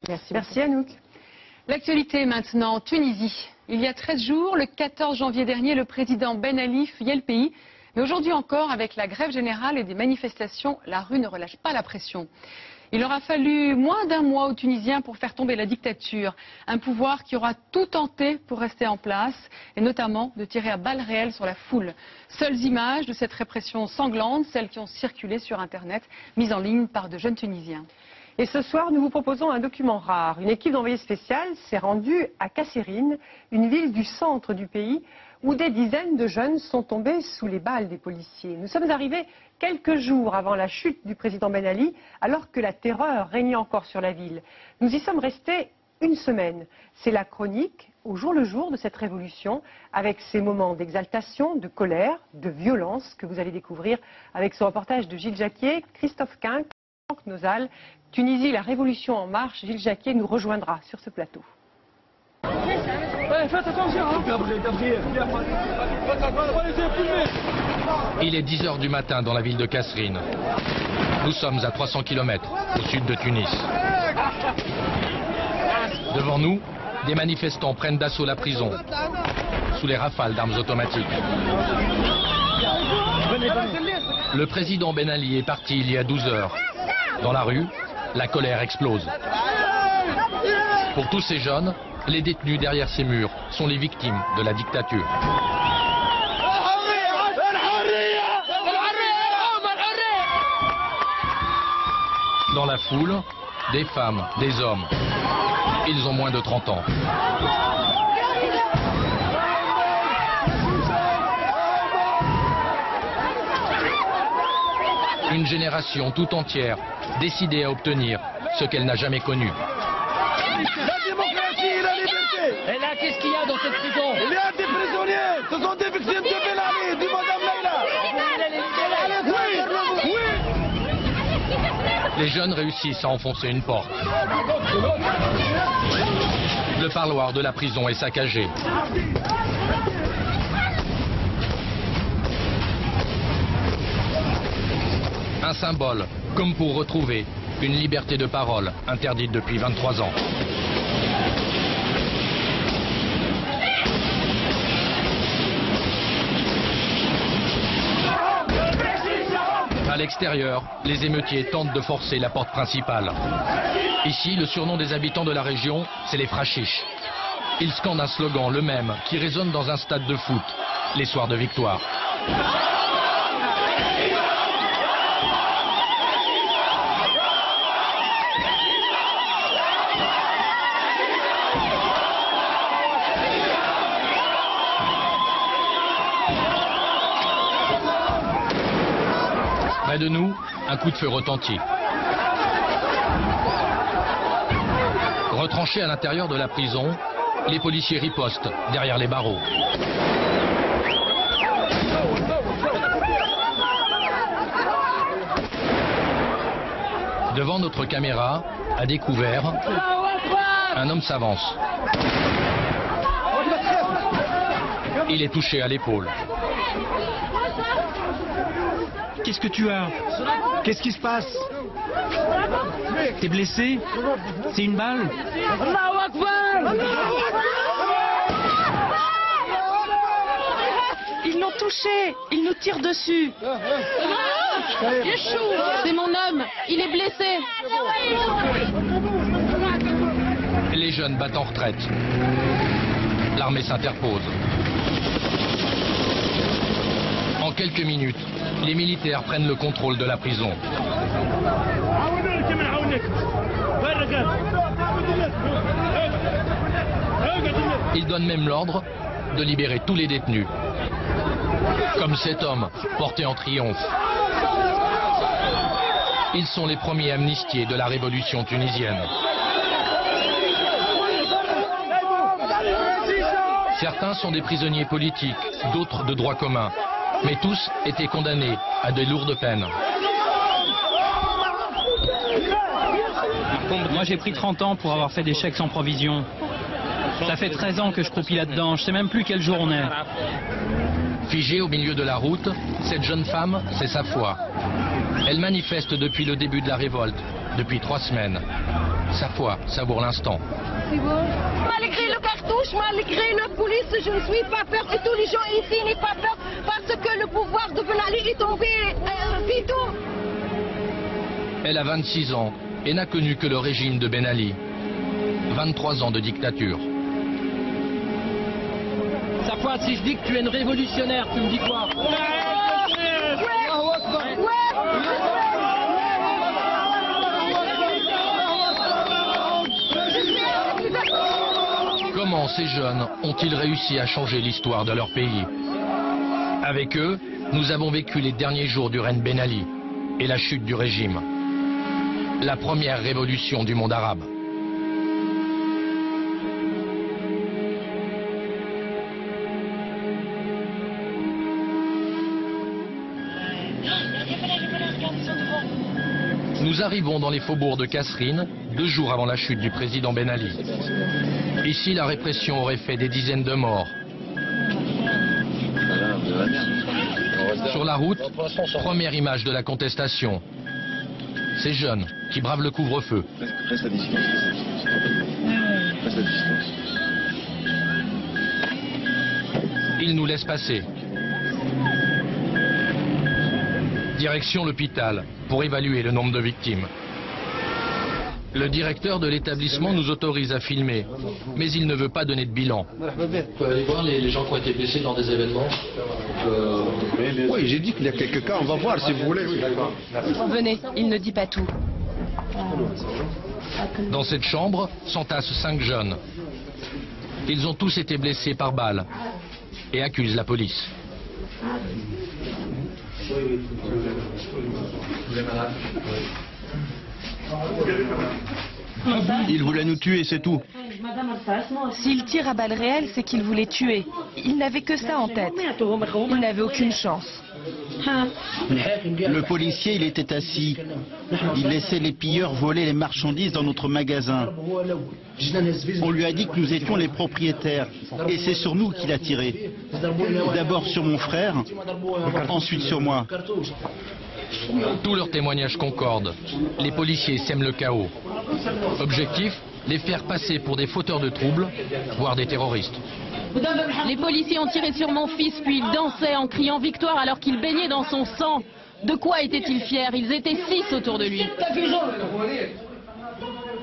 Merci Anouk. L'actualité maintenant, Tunisie. Il y a 13 jours, le 14 janvier dernier, le président Ben Ali fuyait le pays. Mais aujourd'hui encore, avec la grève générale et des manifestations, la rue ne relâche pas la pression. Il aura fallu moins d'un mois aux Tunisiens pour faire tomber la dictature. Un pouvoir qui aura tout tenté pour rester en place, et notamment de tirer à balles réelles sur la foule. Seules images de cette répression sanglante, celles qui ont circulé sur Internet, mises en ligne par de jeunes Tunisiens. Et ce soir, nous vous proposons un document rare. Une équipe d'envoyés spéciales s'est rendue à Kasserine, une ville du centre du pays, où des dizaines de jeunes sont tombés sous les balles des policiers. Nous sommes arrivés quelques jours avant la chute du président Ben Ali, alors que la terreur régnait encore sur la ville. Nous y sommes restés une semaine. C'est la chronique au jour le jour de cette révolution, avec ces moments d'exaltation, de colère, de violence que vous allez découvrir avec ce reportage de Gilles Jacquier, Christophe Quint, Franck Nozal. Tunisie, la révolution en marche. Gilles Jacquier nous rejoindra sur ce plateau. Faites attention, hein. Il est 10 h du matin dans la ville de Kasserine. Nous sommes à 300 km au sud de Tunis. Devant nous, des manifestants prennent d'assaut la prison, sous les rafales d'armes automatiques. Le président Ben Ali est parti il y a 12 heures. Dans la rue, la colère explose. Pour tous ces jeunes, les détenus derrière ces murs sont les victimes de la dictature. Dans la foule, des femmes, des hommes. Ils ont moins de 30 ans. Une génération tout entière décidée à obtenir ce qu'elle n'a jamais connu. La démocratie et la liberté. Et là, qu'est-ce qu'il y a dans cette prison? Il y a des prisonniers. Ce sont des victimes de Ben Ali, dit Madame Leïla. Oui, oui. Les jeunes réussissent à enfoncer une porte. Le parloir de la prison est saccagé. Un symbole, comme pour retrouver une liberté de parole interdite depuis 23 ans. À l'extérieur, les émeutiers tentent de forcer la porte principale. Ici, le surnom des habitants de la région, c'est les Frachiches. Ils scandent un slogan, le même, qui résonne dans un stade de foot, les soirs de victoire. Près de nous, un coup de feu retentit. Retranchés à l'intérieur de la prison, les policiers ripostent derrière les barreaux. Devant notre caméra, à découvert, un homme s'avance. Il est touché à l'épaule. Qu'est-ce que tu as? Qu'est-ce qui se passe? T'es blessé? C'est une balle? Ils l'ont touché. Ils nous tirent dessus. C'est mon homme. Il est blessé. Les jeunes battent en retraite. L'armée s'interpose. En quelques minutes, les militaires prennent le contrôle de la prison. Ils donnent même l'ordre de libérer tous les détenus. Comme cet homme, porté en triomphe. Ils sont les premiers amnistiés de la révolution tunisienne. Certains sont des prisonniers politiques, d'autres de droit commun. Mais tous étaient condamnés à de lourdes peines. Moi j'ai pris 30 ans pour avoir fait des chèques sans provision. Ça fait 13 ans que je croupis là-dedans, je sais même plus quel jour on est. Figée au milieu de la route, cette jeune femme, c'est sa foi. Elle manifeste depuis le début de la révolte, depuis 3 semaines. Sa foi savoure l'instant. Malgré le cartouche, malgré la police, je ne suis pas peur. Et tous les gens ici n'ont pas peur parce que le pouvoir de Ben Ali est tombé. C'est tout. Elle a 26 ans et n'a connu que le régime de Ben Ali. 23 ans de dictature. Safouat, si je dis que tu es une révolutionnaire, tu me dis quoi? Comment ces jeunes ont-ils réussi à changer l'histoire de leur pays? Avec eux, nous avons vécu les derniers jours du règne Ben Ali et la chute du régime. La première révolution du monde arabe. Nous arrivons dans les faubourgs de Kasserine, 2 jours avant la chute du président Ben Ali. Ici, la répression aurait fait des dizaines de morts. Sur la route, première image de la contestation. Ces jeunes qui bravent le couvre-feu. Reste à distance. Reste à distance. Ils nous laissent passer. Direction l'hôpital pour évaluer le nombre de victimes. Le directeur de l'établissement nous autorise à filmer, mais il ne veut pas donner de bilan. On peut aller voir les gens qui ont été blessés dans des événements. Oui, j'ai dit qu'il y a quelques cas, on va voir si vous voulez. Oui. Venez, il ne dit pas tout. Dans cette chambre s'entassent 5 jeunes. Ils ont tous été blessés par balle et accusent la police. Il voulait nous tuer, c'est tout. S'il tire à balles réelles, c'est qu'il voulait tuer. Il n'avait que ça en tête. Il n'avait aucune chance. Le policier, il était assis. Il laissait les pilleurs voler les marchandises dans notre magasin. On lui a dit que nous étions les propriétaires. Et c'est sur nous qu'il a tiré. D'abord sur mon frère, ensuite sur moi. Tous leurs témoignages concordent. Les policiers sèment le chaos. Objectif, les faire passer pour des fauteurs de troubles, voire des terroristes. Les policiers ont tiré sur mon fils, puis ils dansaient en criant victoire alors qu'il baignait dans son sang. De quoi étaient-ils fiers? Ils étaient 6 autour de lui.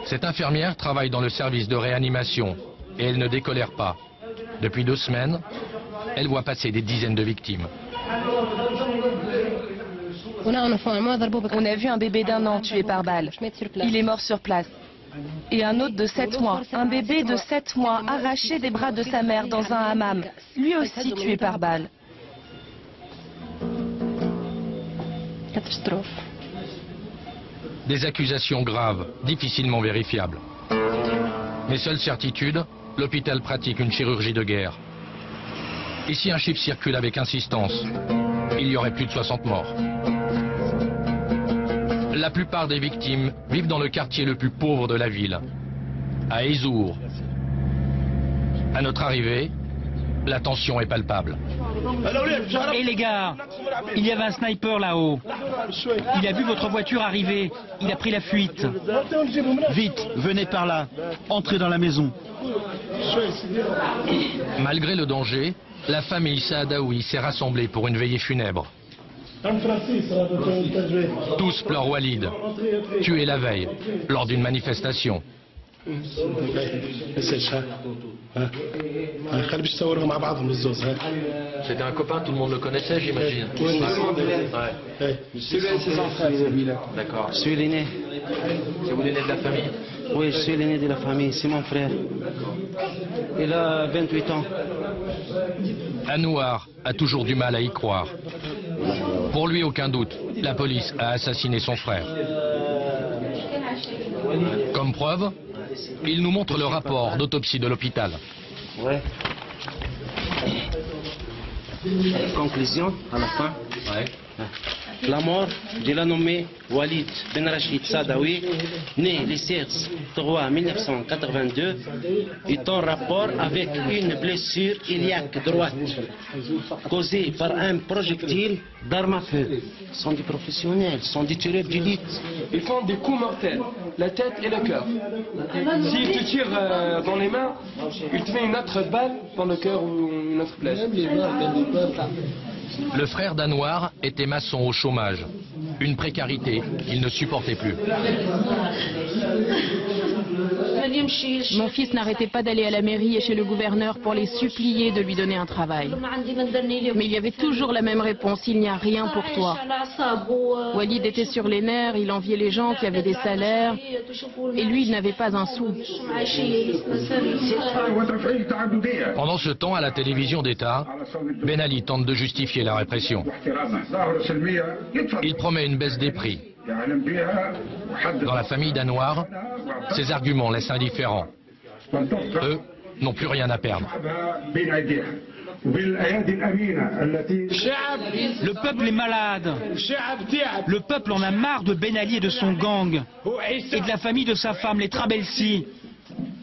Cette infirmière travaille dans le service de réanimation et elle ne décolère pas. Depuis 2 semaines, elle voit passer des dizaines de victimes. On a vu un bébé d'1 an tué par balle. Il est mort sur place. Et un autre de 7 mois, un bébé de 7 mois arraché des bras de sa mère dans un hammam, lui aussi tué par balle. Des accusations graves, difficilement vérifiables. Mais seule certitude, l'hôpital pratique une chirurgie de guerre. Ici, un chiffre circule avec insistance. Il y aurait plus de 60 morts. La plupart des victimes vivent dans le quartier le plus pauvre de la ville, à Ezour. À notre arrivée, la tension est palpable. Et les gars, il y avait un sniper là-haut. Il a vu votre voiture arriver. Il a pris la fuite. Vite, venez par là. Entrez dans la maison. Malgré le danger, la famille Saadaoui s'est rassemblée pour une veillée funèbre. Tous pleurent Walid, tué la veille, lors d'une manifestation. C'était un copain, tout le monde le connaissait, j'imagine. C'est son frère, celui-là. D'accord. Je suis l'aîné. C'est vous l'aîné de la famille? Oui, je suis l'aîné de la famille, c'est mon frère. Il a 28 ans. Anouar a toujours du mal à y croire. Pour lui, aucun doute, la police a assassiné son frère. Comme preuve, il nous montre le rapport d'autopsie de l'hôpital. Ouais. Conclusion, à la fin. Ouais. la mort de la nommé Walid Ben Rachid Saadawi, né le 16/3/1982, est en rapport avec une blessure iliaque droite causée par un projectile d'arme à feu. Ce sont des professionnels, ce sont des tireurs d'élite. Ils font des coups mortels, la tête et le cœur. S'ils te tirent dans les mains, ils te mettent une autre balle dans le cœur ou une autre place. Le frère d'Anouar était maçon au chômage, une précarité qu'il ne supportait plus. Mon fils n'arrêtait pas d'aller à la mairie et chez le gouverneur pour les supplier de lui donner un travail. Mais il y avait toujours la même réponse, il n'y a rien pour toi. Walid était sur les nerfs, il enviait les gens qui avaient des salaires, et lui, il n'avait pas un sou. Pendant ce temps, à la télévision d'État, Ben Ali tente de justifier la répression. Il promet une baisse des prix. Dans la famille d'Anouar, ces arguments laissent indifférents. Eux n'ont plus rien à perdre. Le peuple est malade. Le peuple en a marre de Ben Ali et de son gang. Et de la famille de sa femme, les Trabelsi.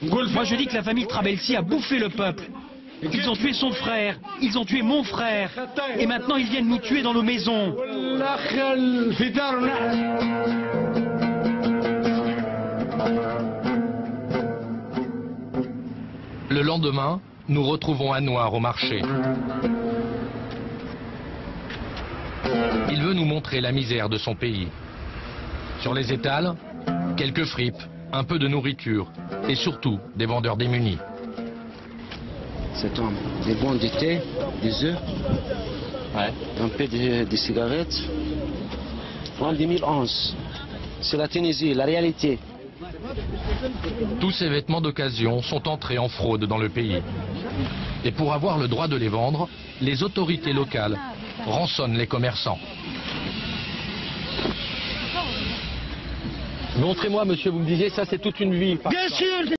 Moi je dis que la famille Trabelsi a bouffé le peuple. Ils ont tué son frère, ils ont tué mon frère. Et maintenant ils viennent nous tuer dans nos maisons. Le lendemain, nous retrouvons Anouar au marché. Il veut nous montrer la misère de son pays. Sur les étals, quelques fripes, un peu de nourriture et surtout des vendeurs démunis. Cet homme, des bons du thé, des œufs, un peu de cigarettes. En 2011, c'est la Tunisie, la réalité. Tous ces vêtements d'occasion sont entrés en fraude dans le pays. Et pour avoir le droit de les vendre, les autorités locales rançonnent les commerçants. Montrez-moi, monsieur, vous me disiez, ça c'est toute une ville. Bien sûr.